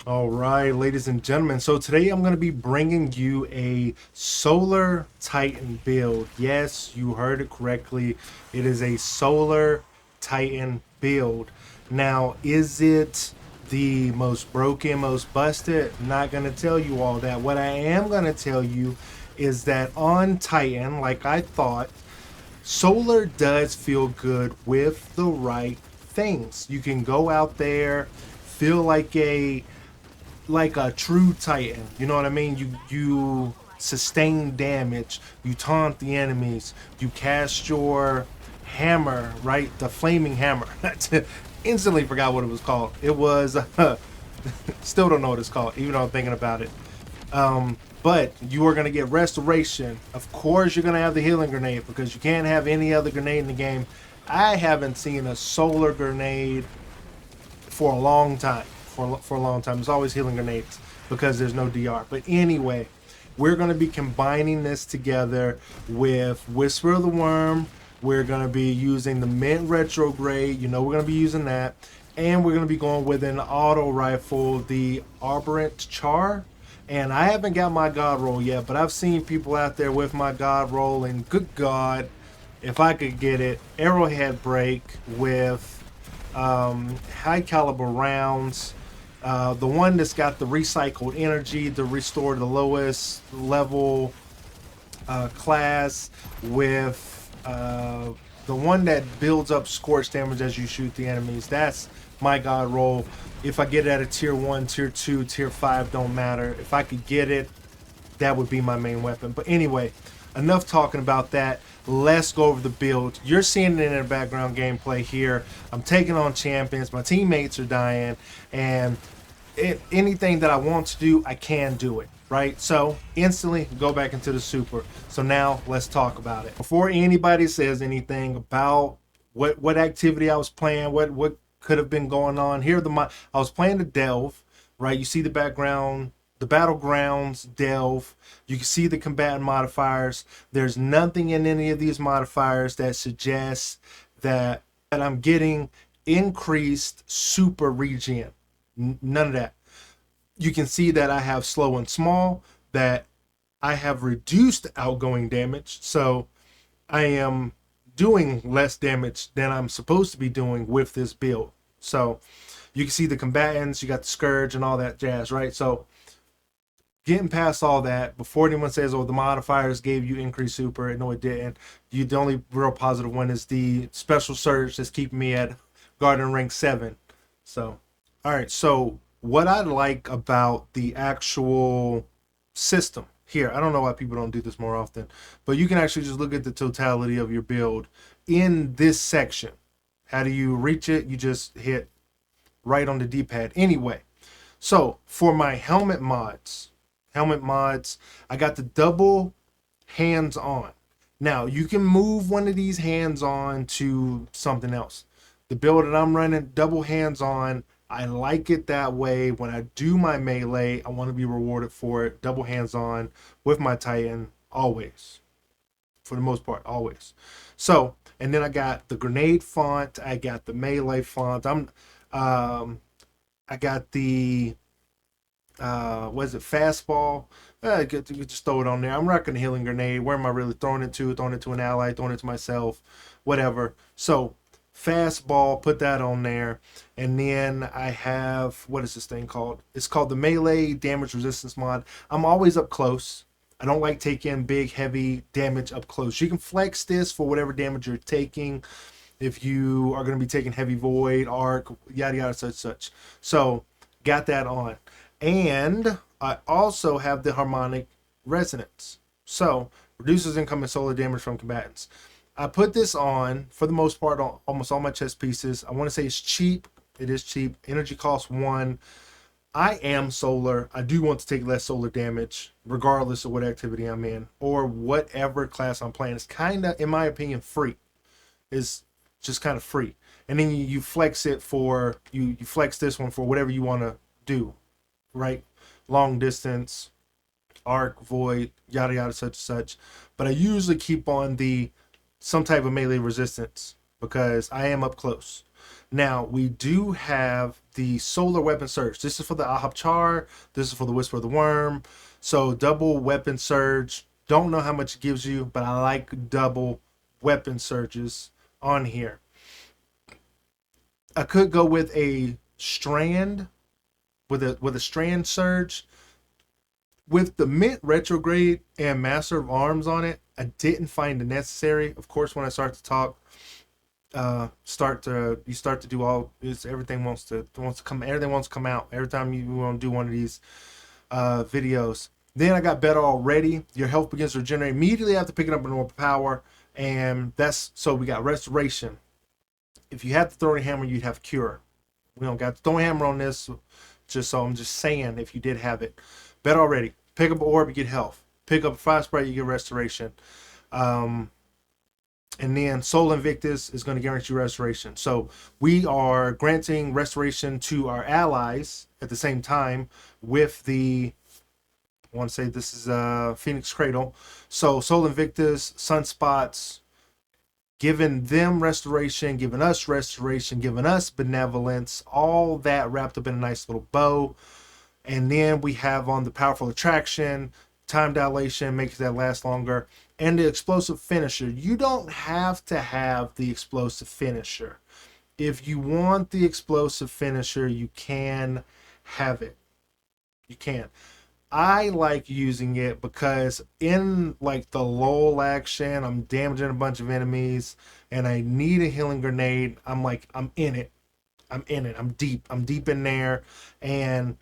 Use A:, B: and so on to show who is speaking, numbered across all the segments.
A: All right, ladies and gentlemen. So today I'm going to be bringing you a Solar Titan build. Yes, you heard it correctly. It is a Solar Titan build. Now, is it the most broken, most busted? Not going to tell you all that. What I am going to tell you is that on Titan, like I thought, Solar does feel good with the right things. You can go out there, feel like a true Titan. You know what I mean? You sustain damage, you taunt the enemies, you cast your hammer, right? The flaming hammer. Instantly forgot what it was called. It was still don't know what it's called, even though I'm thinking about it. But you are going to get restoration. Of course, you're going to have the healing grenade because you can't have any other grenade in the game. I haven't seen a solar grenade for a long time. For a long time, there's always healing grenades because there's no DR. But anyway, we're going to be combining this together with Whisper of the Worm. We're going to be using the Mint Retrograde. You know, we're going to be using that. And we're going to be going with an auto rifle, the Arborant Char. And I haven't got my God roll yet, but I've seen people out there with my God roll, and good God, if I could get it, Arrowhead Break with high caliber rounds. The one that's got the recycled energy to restore the lowest level class with the one that builds up scorch damage as you shoot the enemies. That's my god roll. If I get it at a tier 1, tier 2, tier 5, don't matter. If I could get it, that would be my main weapon. But anyway, enough talking about that. Let's go over the build. You're seeing it in the background gameplay here. I'm taking on champions. My teammates are dying. And anything that I want to do, I can do it. Right? So instantly go back into the super. So now let's talk about it. Before anybody says anything about what activity I was playing, what could have been going on. Here I was playing the Delve, right? You see the background, the battlegrounds Delve. You can see the combatant modifiers. There's nothing in any of these modifiers that suggests that I'm getting increased super regen. None of that. You can see that I have slow and small, that I have reduced outgoing damage. So I am doing less damage than I'm supposed to be doing with this build. So you can see the combatants, you got the Scourge and all that jazz, right? So getting past all that, before anyone says, oh, the modifiers gave you increased super, no, it didn't. The only real positive one is the special surge that's keeping me at Garden rank 7. So, all right. So what I like about the actual system here, I don't know why people don't do this more often, but you can actually just look at the totality of your build in this section. How do you reach it? You just hit right on the D-pad. Anyway, so for my helmet mods, I got the double hands on. Now you can move one of these hands on to something else. The build that I'm running, double hands on, I like it that way. When I do my melee, I want to be rewarded for it. Double hands on with my Titan, always. For the most part, always. So, and then I got the grenade font, I got the melee font. Um, I got the what is it, fastball? You just throw it on there. I'm rocking a healing grenade. Where am I really throwing it to? Throwing it to an ally, throwing it to myself, whatever. So fastball, put that on there. And then I have, what is this thing called? It's called the melee damage resistance mod. I'm always up close. I don't like taking big, heavy damage up close. You can flex this for whatever damage you're taking. If you are going to be taking heavy void, arc, yada yada, such. So got that on. And I also have the harmonic resonance. So reduces incoming solar damage from combatants. I put this on for the most part on almost all my chess pieces. I want to say it's cheap. It is cheap. Energy cost 1. I am solar. I do want to take less solar damage, regardless of what activity I'm in or whatever class I'm playing. It's kind of, in my opinion, free. It's just kind of free. And then you flex it for, you flex this one for whatever you want to do, right? Long distance, arc, void, yada yada, such. But I usually keep on the some type of melee resistance because I am up close. Now, we do have the solar weapon surge. This is for the Ahab Char. This is for the Whisper of the Worm. So double weapon surge. Don't know how much it gives you, but I like double weapon surges on here. I could go with a strand, with a strand surge. With the Mint retrograde and Master of Arms on it, I didn't find it necessary. Of course, when I start to talk, start to do all is everything wants to come, everything wants to come out every time you want to do one of these videos. Then I got better already. Your health begins to regenerate immediately after picking up a normal power, and that's so we got restoration. If you had the throwing hammer, you'd have cure. We don't got the throwing hammer on this, just so I'm just saying if you did have it. Better already. Pick up an orb, you get health. Pick up a fire spray, you get restoration. And then Soul Invictus is going to guarantee restoration. So we are granting restoration to our allies at the same time with the, I want to say this is Phoenix Cradle. So Soul Invictus, Sunspots, giving them restoration, giving us restoration, giving us benevolence, all that wrapped up in a nice little bow. And then we have on the Powerful Attraction, time dilation, makes that last longer, and the explosive finisher. You don't have to have the explosive finisher. If you want the explosive finisher, you can have it. You can. I like using it because in like the lull action, I'm damaging a bunch of enemies and I need a healing grenade. I'm like, I'm in it. I'm in it. I'm deep in there. And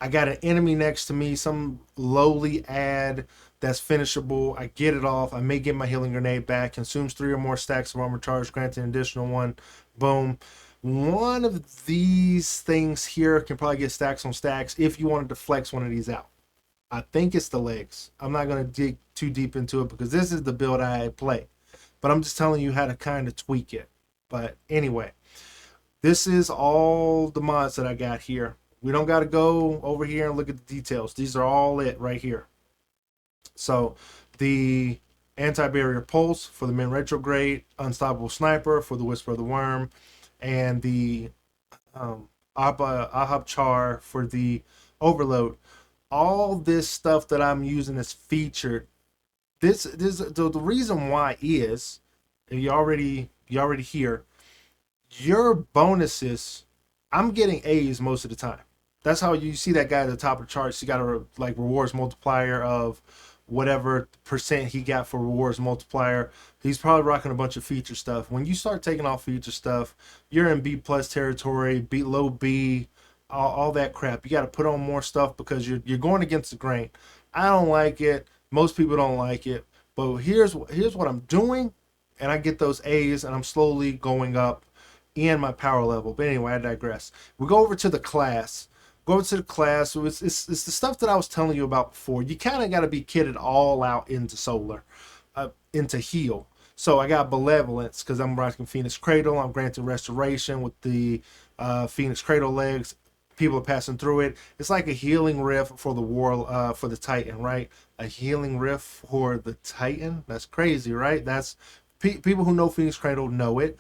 A: I got an enemy next to me, some lowly ad that's finishable. I get it off. I may get my healing grenade back. Consumes 3 or more stacks of armor charge, granting an additional one. Boom. One of these things here can probably get stacks on stacks if you wanted to flex one of these out. I think it's the legs. I'm not going to dig too deep into it because this is the build I play. But I'm just telling you how to kind of tweak it. But anyway, this is all the mods that I got here. We don't got to go over here and look at the details. These are all it right here. So the anti-barrier pulse for the Min retrograde, unstoppable sniper for the Whisper of the Worm, and the Ahab Char for the overload. All this stuff that I'm using is featured. This the reason why is you already hear your bonuses. I'm getting A's most of the time. That's how you see that guy at the top of the charts. He got a like rewards multiplier of whatever percent he got for rewards multiplier. He's probably rocking a bunch of feature stuff. When you start taking off feature stuff, you're in B plus territory, B low B, all that crap. You got to put on more stuff because you're going against the grain. I don't like it. Most people don't like it. But here's what I'm doing, and I get those A's, and I'm slowly going up in my power level. But anyway, I digress. We go over to the class. Go over to the class. It's the stuff that I was telling you about before. You kind of got to be kitted all out into solar, into heal. So I got benevolence because I'm rocking Phoenix Cradle. I'm granting restoration with the Phoenix Cradle legs. People are passing through it. It's like a healing riff for the war, for the Titan, right? A healing riff for the Titan. That's crazy, right? That's people who know Phoenix Cradle know it.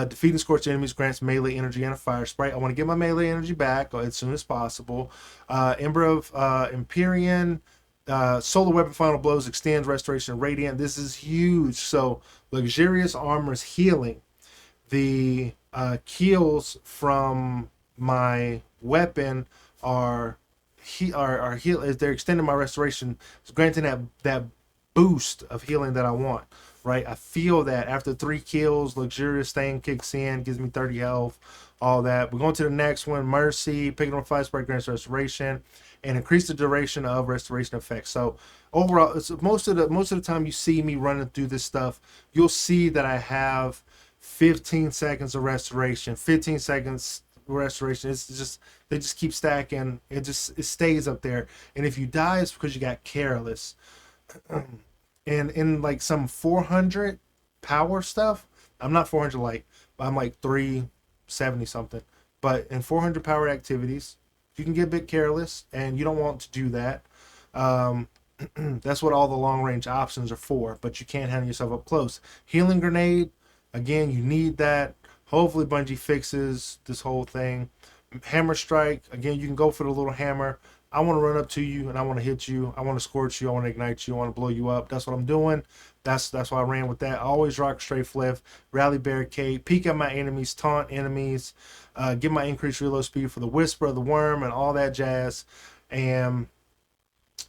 A: Defeating scorched enemies grants melee energy and a fire sprite. I want to get my melee energy back as soon as possible. Ember of Empyrean. Solar weapon final blows extends restoration and radiant. This is huge. So luxurious armor's healing. The kills from my weapon are heal. They're extending my restoration. It's granting that boost of healing that I want. Right, I feel that after 3 kills, luxurious thing kicks in, gives me 30 health, all that. We're going to the next one, mercy, picking up 5 sprite grants restoration, and increase the duration of restoration effects. So overall, most of the time you see me running through this stuff, you'll see that I have 15 seconds of restoration, 15 seconds restoration. It's just they just keep stacking. It stays up there. And if you die, it's because you got careless. And in like some 400 power stuff, I'm not 400 light, but I'm like 370 something. But in 400 power activities, you can get a bit careless, and you don't want to do that. That's what all the long range options are for, but you can't handle yourself up close. Healing grenade, again, you need that. Hopefully Bungie fixes this whole thing. Hammer strike, again, you can go for the little hammer. I want to run up to you and I want to hit you. I want to scorch you. I want to ignite you. I want to blow you up. That's what I'm doing. That's why I ran with that. I always rock straight flip, rally barricade, peek at my enemies, taunt enemies, give my increased reload speed for the whisper of the worm and all that jazz. And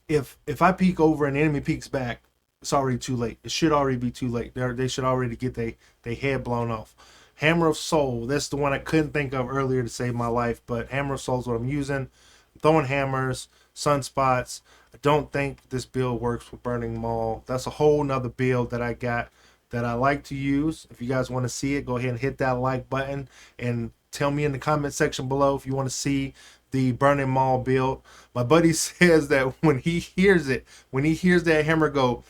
A: if I peek over and the enemy peeks back, it's already too late. It should already be too late. They should already get they head blown off. Hammer of Soul. That's the one I couldn't think of earlier to save my life, but Hammer of Soul is what I'm using. I'm throwing hammers, sunspots. I don't think this build works with Burning Maul. That's a whole nother build that I got that I like to use. If you guys want to see it, go ahead and hit that like button and tell me in the comment section below if you want to see the Burning Maul build. My buddy says that when he hears it, when he hears that hammer go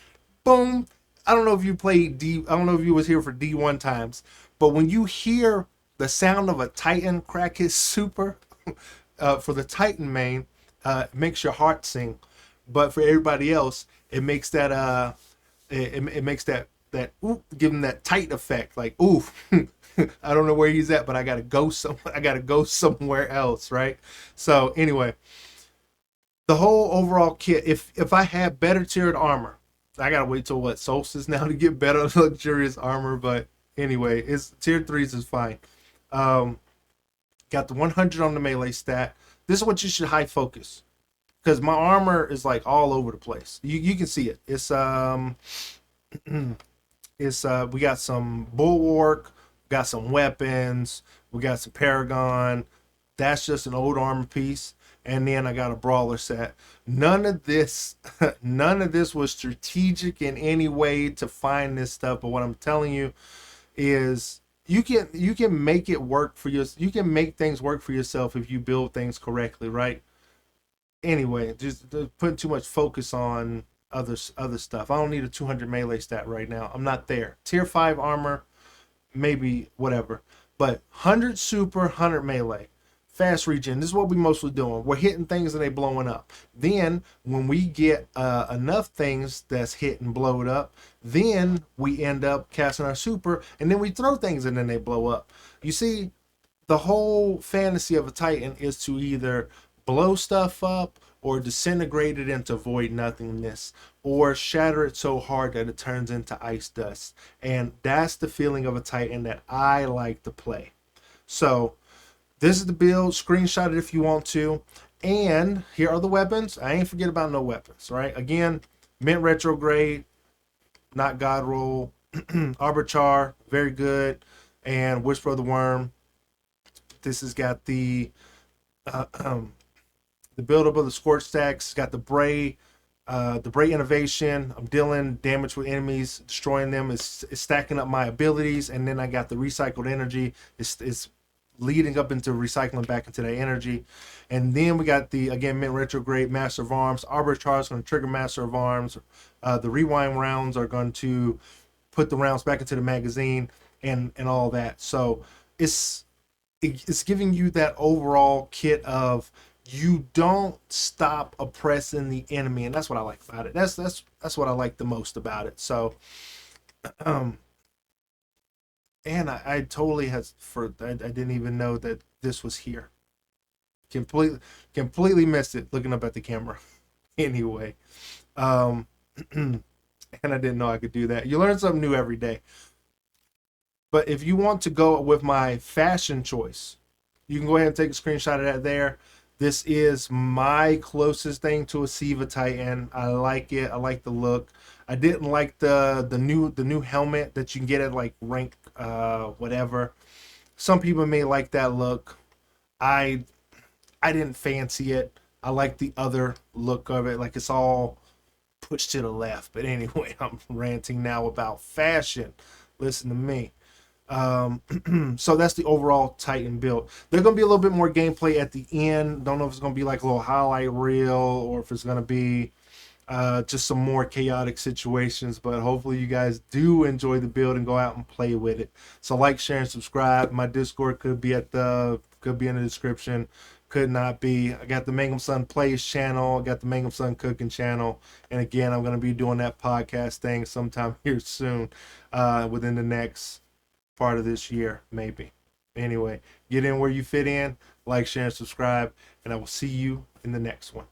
A: boom, I don't know if you played D, I don't know if you was here for D1 times, but when you hear the sound of a Titan crack his super for the Titan main, it makes your heart sing. But for everybody else, it makes that it makes that ooh, give him that tight effect, like ooh. I don't know where he's at, but I gotta go I gotta go somewhere else, right? So anyway, the whole overall kit. If I had better tiered armor, I gotta wait till what Solstice now to get better luxurious armor. But anyway, it's tier threes is fine. Um, got the 100 on the melee stat. This is what you should high focus because my armor is like all over the place. You can see it. It's we got some bulwark, got some weapons, we got some paragon. That's just an old armor piece, and then I got a brawler set. None of this, none of this was strategic in any way to find this stuff. But what I'm telling you is, you can make it work for you. You can make things work for yourself if you build things correctly, right? Anyway, just putting too much focus on other stuff. I don't need a 200 melee stat right now. I'm not there. Tier 5 armor, maybe whatever. But 100 super, 100 melee. Fast regen. This is what we mostly doing. We're hitting things and they blowing up. Then when we get enough things that's hit and blowed up, then we end up casting our super and then we throw things and then they blow up. You see, the whole fantasy of a Titan is to either blow stuff up or disintegrate it into void nothingness or shatter it so hard that it turns into ice dust. And that's the feeling of a Titan that I like to play. So this is the build. Screenshot it if you want to. And here are the weapons. I ain't forget about no weapons, right? Again, Mint Retrograde, not God Roll. Arbitrar, very good. And Whisper of the Worm. This has got uh, um, the build up of the Scorch stacks. Got the Bray innovation. I'm dealing damage with enemies, destroying them. It's stacking up my abilities, and then I got the recycled energy. It's leading up into recycling back into that energy. And then we got the, again, Mint Retrograde, Master of Arms. Arbitrage is going to trigger Master of Arms. The rewind rounds are going to put the rounds back into the magazine and all that. So it's giving you that overall kit of you don't stop oppressing the enemy, and that's what I like about it. That's what I like the most about it. So um and I totally I didn't even know that this was here. Completely missed it looking up at the camera. Anyway, um and I didn't know I could do that. You learn something new every day. But if you want to go with my fashion choice, you can go ahead and take a screenshot of that there. This is my closest thing to a Siva Titan. I like it. I like the look. I didn't like the new helmet that you can get at like rank whatever. Some people may like that look. I I didn't fancy it. I like the other look of it. Like it's all pushed to the left. But anyway, I'm ranting now about fashion. Listen to me. So that's the overall Titan build. There's gonna be a little bit more gameplay at the end. Don't know if it's gonna be like a little highlight reel or if it's gonna be just some more chaotic situations. But hopefully you guys do enjoy the build and go out and play with it. So like, share, and subscribe. My Discord could be in the description. Could not be. I got the Mangumson Plays channel. I got the Mangumson Cooking channel. And again, I'm gonna be doing that podcast thing sometime here soon, within the next part of this year, maybe. Anyway, get in where you fit in, like, share, and subscribe, and I will see you in the next one.